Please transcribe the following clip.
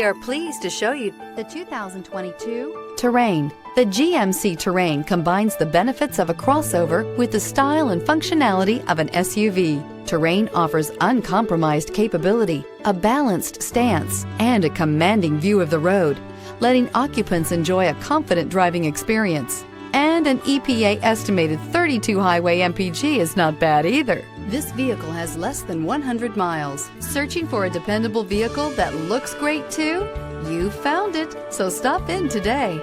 We are pleased to show you the 2022 Terrain. The GMC Terrain combines the benefits of a crossover with the style and functionality of an SUV. Terrain offers uncompromised capability, a balanced stance, and a commanding view of the road, letting occupants enjoy a confident driving experience. And an EPA estimated 32 highway MPG is not bad either. This vehicle has less than 100 miles. Searching for a dependable vehicle that looks great too? You found it, so stop in today.